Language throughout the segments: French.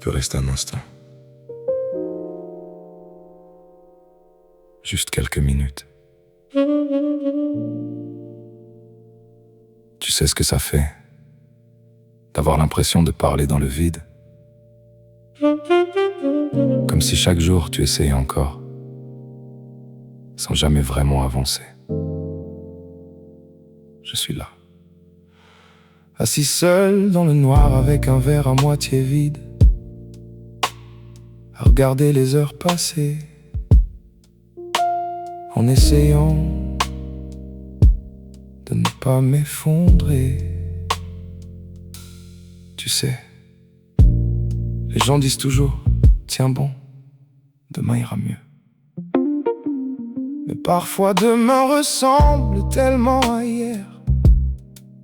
peux rester un instant? Juste quelques minutes. Tu sais ce que ça fait d'avoir l'impression de parler dans le vide, comme si chaque jour tu essayais encore, sans jamais vraiment avancer. Je suis là, assis seul dans le noir avec un verre à moitié vide, à regarder les heures passer, en essayant de ne pas m'effondrer. Tu sais, les gens disent toujours, tiens bon, demain ira mieux. Mais parfois demain ressemble tellement à hier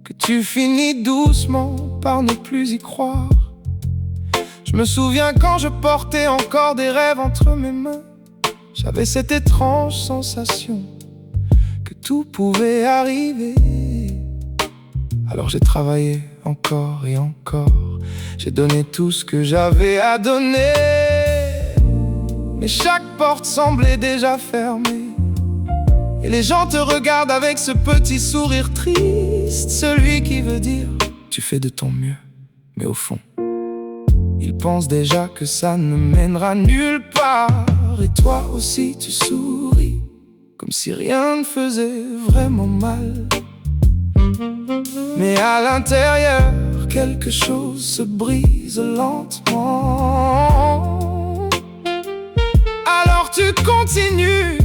que tu finis doucement par ne plus y croire. Je me souviens quand je portais encore des rêves entre mes mains, j'avais cette étrange sensation que tout pouvait arriver. Alors j'ai travaillé encore et encore, j'ai donné tout ce que j'avais à donner. Mais chaque porte semblait déjà fermée, et les gens te regardent avec ce petit sourire triste, celui qui veut dire tu fais de ton mieux, mais au fond ils pensent déjà que ça ne mènera nulle part. Et toi aussi tu souris, comme si rien ne faisait vraiment mal. Mais à l'intérieur, quelque chose se brise lentement. Alors tu continues,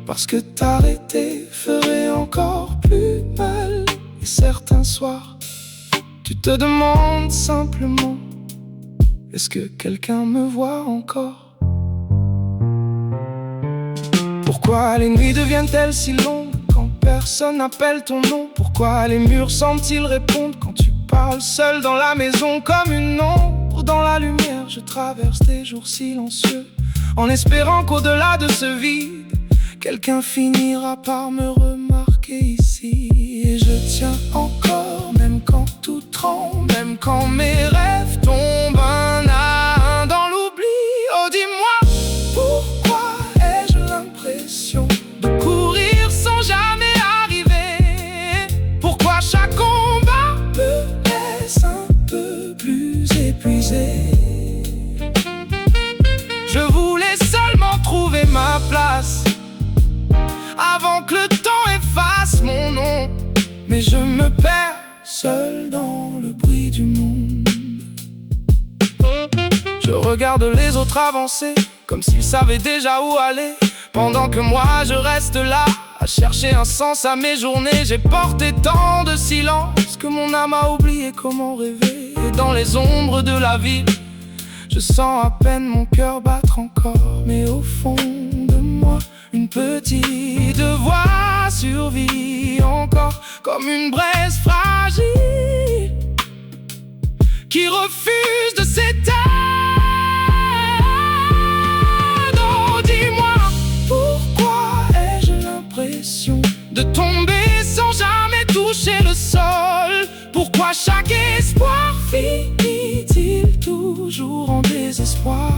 parce que t'arrêter ferait encore plus mal. Et certains soirs, tu te demandes simplement, est-ce que quelqu'un me voit encore? Pourquoi les nuits deviennent-elles si longues quand personne n'appelle ton nom? Pourquoi les murs semblent-ils répondre quand tu parles seul dans la maison? Comme une ombre dans la lumière, je traverse des jours silencieux, en espérant qu'au-delà de ce vide, quelqu'un finira par me remarquer ici. Et je tiens encore, même quand tout tremble, même quand mes rêves tombent un à un dans l'oubli. Oh dis-moi, pourquoi ai-je l'impression de courir sans jamais arriver? Pourquoi chaque combat me laisse un peu plus épuisé? Je voulais seulement trouver ma place avant que le temps efface mon nom, mais je me perds seul dans le bruit du monde. Je regarde les autres avancer, comme s'ils savaient déjà où aller, pendant que moi je reste là, à chercher un sens à mes journées. J'ai porté tant de silence que mon âme a oublié comment rêver. Et dans les ombres de la ville, je sens à peine mon cœur battre encore. Mais au fond de moi, une petite voix survit encore, comme une braise fragile qui refuse de s'éteindre. Oh, dis-moi, pourquoi ai-je l'impression de tomber sans jamais toucher le sol? Pourquoi chaque espoir finit-il toujours en désespoir?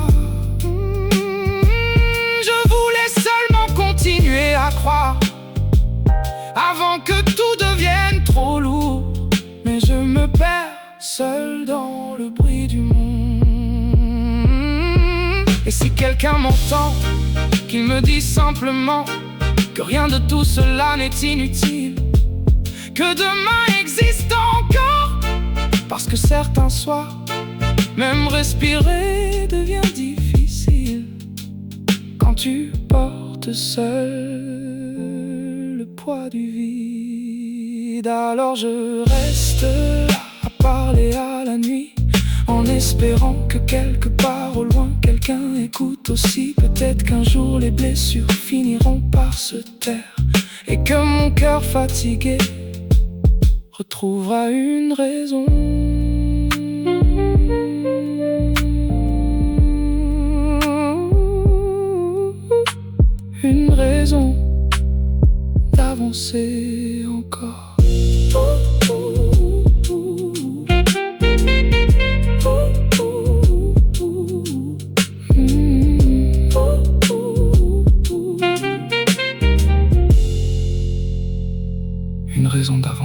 Continuer à croire avant que tout devienne trop lourd, mais je me perds seul dans le bruit du monde. Et si quelqu'un m'entend, qu'il me dise simplement que rien de tout cela n'est inutile, que demain existe encore, parce que certains soirs, même respirer devient difficile quand tu portes seul le poids du vide. Alors je reste là à parler à la nuit, en espérant que quelque part au loin quelqu'un écoute aussi. Peut-être qu'un jour les blessures finiront par se taire, et que mon cœur fatigué retrouvera une raison. Une raison d'avancer encore.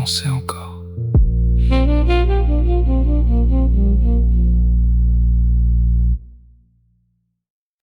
penser encore.